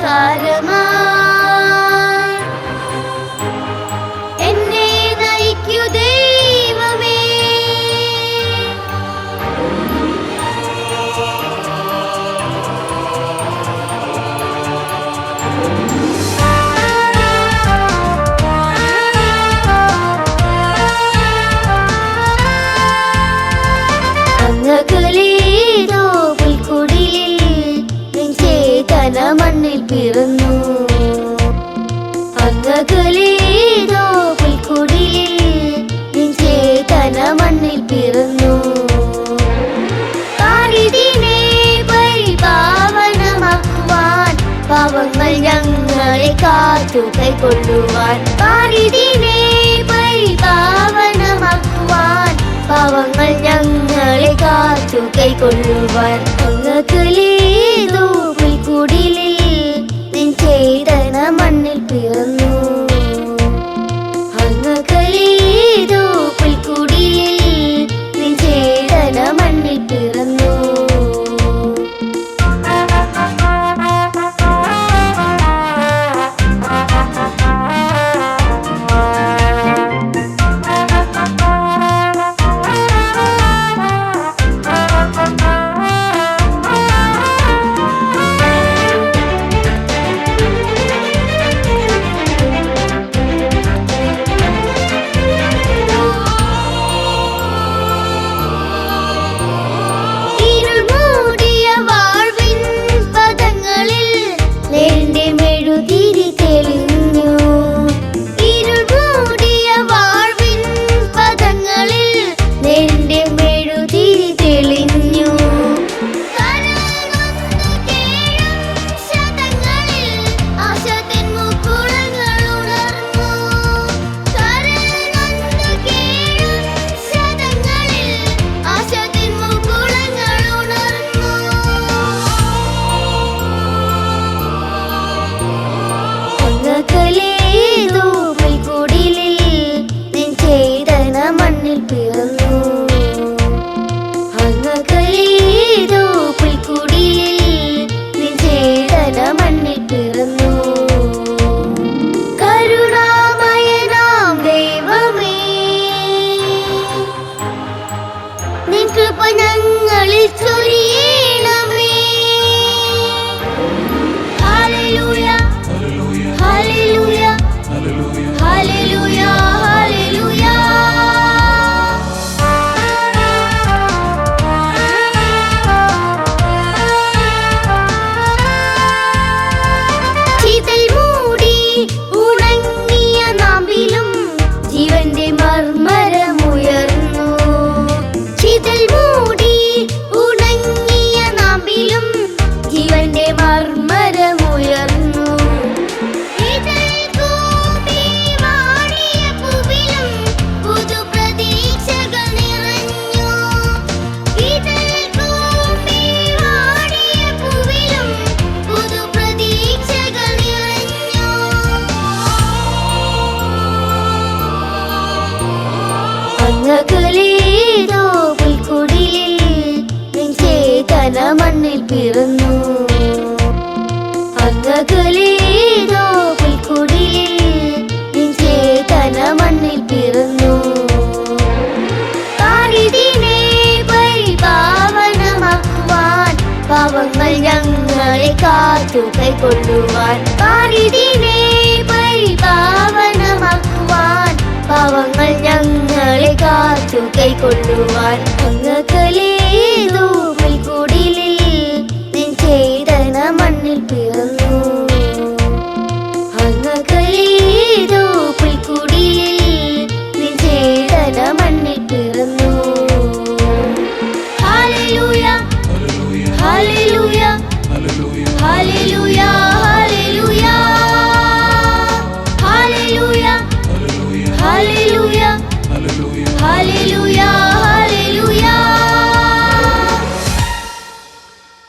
ആഹാരമാ എന്നെ നയിക്കൂ ദൈവമേ. അങ്ങകലേതോ പുൽക്കുടിലിൽ നിൻ ചേതന മണ്ണിൽ പിറന്നു. അങ്ങകലേതോ പുൽക്കുടിലിൽ നിൻ ചേതന മണ്ണിൽ പിറന്നു. കാരിതിനെ പരിപാവനമാക്കുവാൻ പാവങ്ങൾ ഞങ്ങളെ കാത്തു കൈക്കൊള്ളുവാൻ. കാരിതിനെ പരിപാവനമാക്കുവാൻ പാവങ്ങൾ ഞങ്ങളെ കാത്തു കൈക്കൊള്ളുവാൻ. അങ്ങകലേതോ പുൽക്കുടിലിൽ നിൻ ചേതന മണ്ണിൽ പിറന്നു. അങ്ങകലേതോ പുൽക്കുടിലിൽ നിൻ ചേതന മണ്ണിൽ പിറന്നു. അങ്ങകലേതോ പുൽക്കുടിലിൽ നിൻ ചേതന മണ്ണിൽ പിറന്നു. അങ്ങകലേതോ പുൽക്കുടിലിൽ നിൻ ചേതന മണ്ണിൽ പിറന്നു. കരുണാമയനാം ദൈവമേ, നിൻ കൃപ ഞങ്ങളിൽ ചൊരിയണമേ. Hallelujah Hallelujah, Hallelujah, Hallelujah. ചീതൽ മൂടി ഉണങ്ങിയ നാമ്പിലും ജീവന്റെ മർമ്മരമുയർന്നു. ചീതൽ മൂടി ഉണങ്ങിയ നാമ്പിലും ജീവന്റെ മർമ്മരമുയർന്നു. അങ്ങകലേതോ പുൽക്കുടിലിൽ നിൻ ചേതന മണ്ണിൽ പിറന്നു. അങ്ങകലേതോ പുൽക്കുടിലിൽ നിൻ ചേതന മണ്ണിൽ പിറന്നു. കാരിതിനെ പരിപാവനമാക്കുവാൻ പാവങ്ങൾ ഞങ്ങളെ കാത്തു കൈക്കൊള്ളുവാൻ. കാരിതിനെ പരിപാവനമാക്കുവാൻ പാവങ്ങൾ ഞങ്ങളെ കാത്തു കൈക്കൊള്ളുവാൻ. അങ്ങകലേതോ പുൽക്കുടിലിൽ